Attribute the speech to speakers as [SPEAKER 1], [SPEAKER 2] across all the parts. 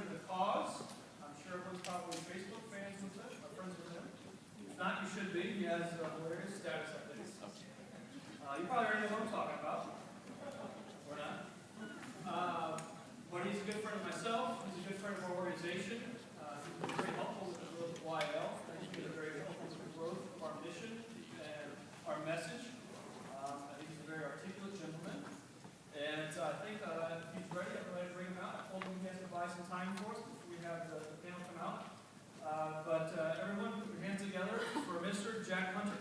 [SPEAKER 1] to the cause. I'm sure everyone's probably Facebook fans with him, or friends with him. If not, you should be. He has hilarious status updates. You probably already know what I'm talking about. Or not. But he's a good friend of myself. He's a good friend of our organization. He's been very helpful with the growth of YL. He's been very helpful with the growth of our mission and our message. I think he's a very articulate gentleman. And I think if he's ready, I'm ready to bring him out. I told him he has to buy some time for us before we have the panel come out. But everyone, put your hands together for Mr. Jack Hunter.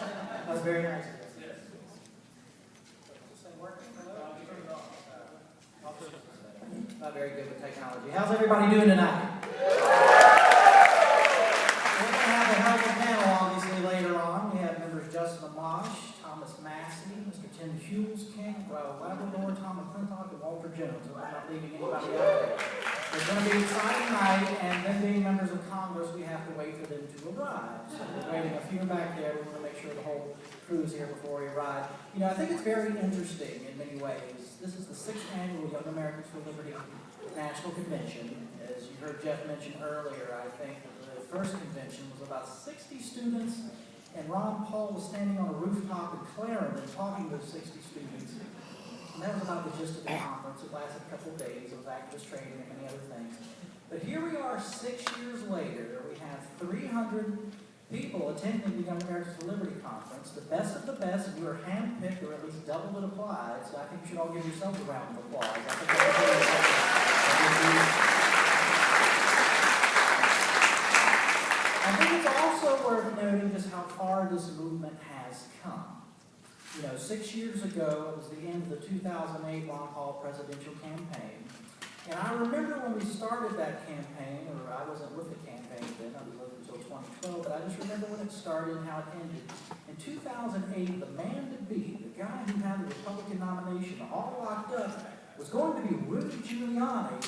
[SPEAKER 2] That was very nice.
[SPEAKER 1] Yes.
[SPEAKER 2] Not very good with technology. How's everybody doing tonight? We're going to have a hell of a panel, obviously, later on. We have members Justin Amash, Thomas Massey, Mr. Tim Hughes, King, Labrador, Tom McClintock, and Walter Jones. So I'm not leaving anybody out there. It's going to be an exciting night, and then being members of Congress, we have to wait for them to arrive. So we're waiting a few back there. We want to make sure the whole crew's here before we arrive. You know, I think it's very interesting in many ways. This is the 6th annual Young Americans for Liberty National Convention. As you heard Jeff mention earlier, I think the first convention was about 60 students, and Ron Paul was standing on a rooftop in Clarendon talking to 60 students. And that was about the gist of the conference. It lasted a couple of days. It was activist training and many other things. But here we are 6 years later. We have 300 people attending the Young Americans for Liberty Conference, the best of the best, and you are handpicked, or at least double it applied, so I think you should all give yourselves a round of applause. I think it's also worth noting just how far this movement has come. You know, 6 years ago, it was the end of the 2008 Ron Paul presidential campaign. And I remember when we started that campaign, or I wasn't with the campaign then, I was with until 2012, but I just remember when it started and how it ended. In 2008, the man to beat, the guy who had the Republican nomination all locked up, was going to be Rudy Giuliani,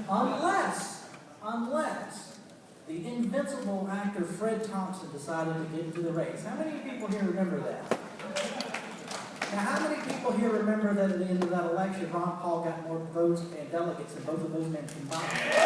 [SPEAKER 2] unless the invincible actor Fred Thompson decided to get into the race. How many people here remember that? Now, how many people here remember that at the end of that election, Ron Paul got more votes and delegates than both of those men combined? Now,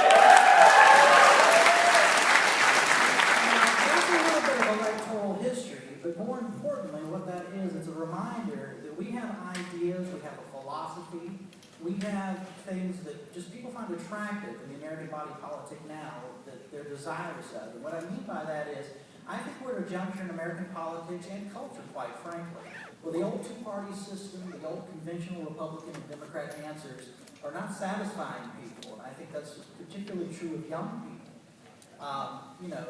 [SPEAKER 2] that's a little bit of electoral history, but more importantly, what that is, it's a reminder that we have ideas, we have a philosophy, we have things that just people find attractive in the American body politic now that they're desirous of. And what I mean by that is, I think we're at a juncture in American politics and culture, quite frankly. Well, the old two-party system, the old conventional Republican and Democrat answers are not satisfying people, and I think that's particularly true of young people. You know,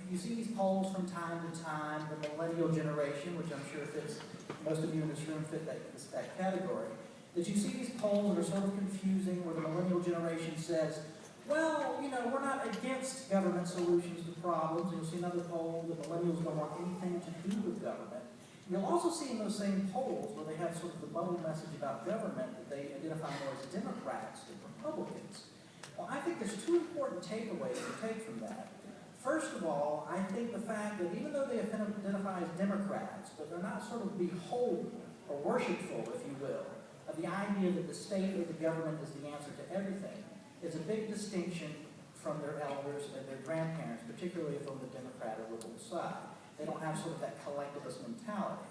[SPEAKER 2] you see these polls from time to time, the millennial generation, which I'm sure fits, most of you in this room fit that category, that you see these polls that are sort of confusing where the millennial generation says, well, you know, we're not against government solutions to problems. You'll see another poll that millennials don't want anything to do with government. You'll also see in those same polls where they have sort of the bubble message about government that they identify more as Democrats than Republicans. Well, I think there's two important takeaways to take from that. First of all, I think the fact that even though they identify as Democrats, but they're not sort of beholden or worshipful, if you will, of the idea that the state or the government is the answer to everything, is a big distinction from their elders and their grandparents, particularly from the Democrat or liberal side. They don't have sort of that collectivist mentality.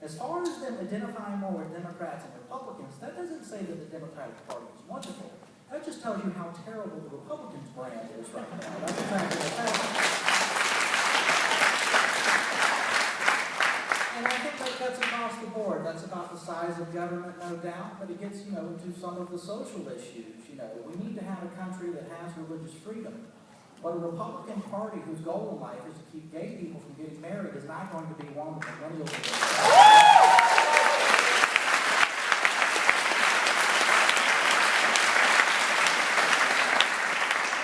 [SPEAKER 2] As far as them identifying more with Democrats and Republicans, that doesn't say that the Democratic Party is wonderful. That just tells you how terrible the Republicans' brand is right now. That's the fact of the fact. And I think that that's across the board. That's about the size of government, no doubt, but it gets, you know, into some of the social issues. You know, we need to have a country that has religious freedom. But a Republican Party whose goal in life is to keep gay people from getting married is not going to be one that millennials are going to.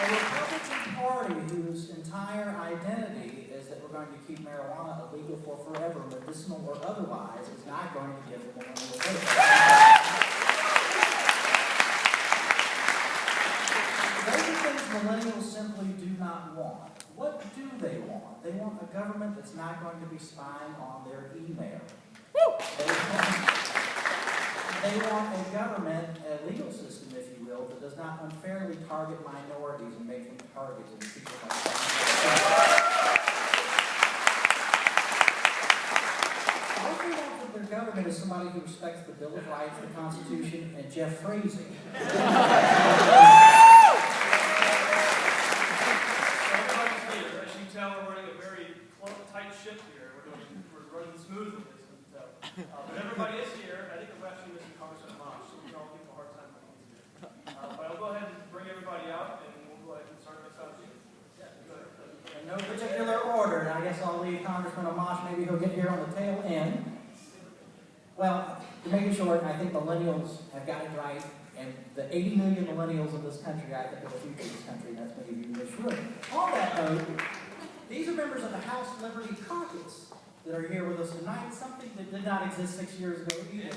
[SPEAKER 2] A Republican Party party whose entire identity is that we're going to keep marijuana illegal for forever, medicinal or otherwise, is not going to give the millennial vote. Those are things millennials simply do not want. What do they want? They want a government that's not going to be spying on their email. They want a government, a legal system, if you will, that does not unfairly target minorities and make them targets and people like that. What they want from their government is somebody who respects the Bill of Rights, the Constitution, and Jeff Frazee.
[SPEAKER 1] We're running a very tight ship here. We're running smoothly, as you can tell. But everybody is here. I think I'm actually missing Congressman Mosh, so we can all give him a hard time when he's here. But I'll go ahead and bring everybody out, and we'll go ahead and start next time.
[SPEAKER 2] In no particular order, and I guess I'll leave Congressman Amash, maybe he'll get here on the tail end. Well, to make it short, I think millennials have got it right, and the 80 million millennials of this country, I think, are the future of this country, and that's many of you in this room. On that note, these are members of the House Liberty Caucus that are here with us tonight, something that did not exist 6 years ago either.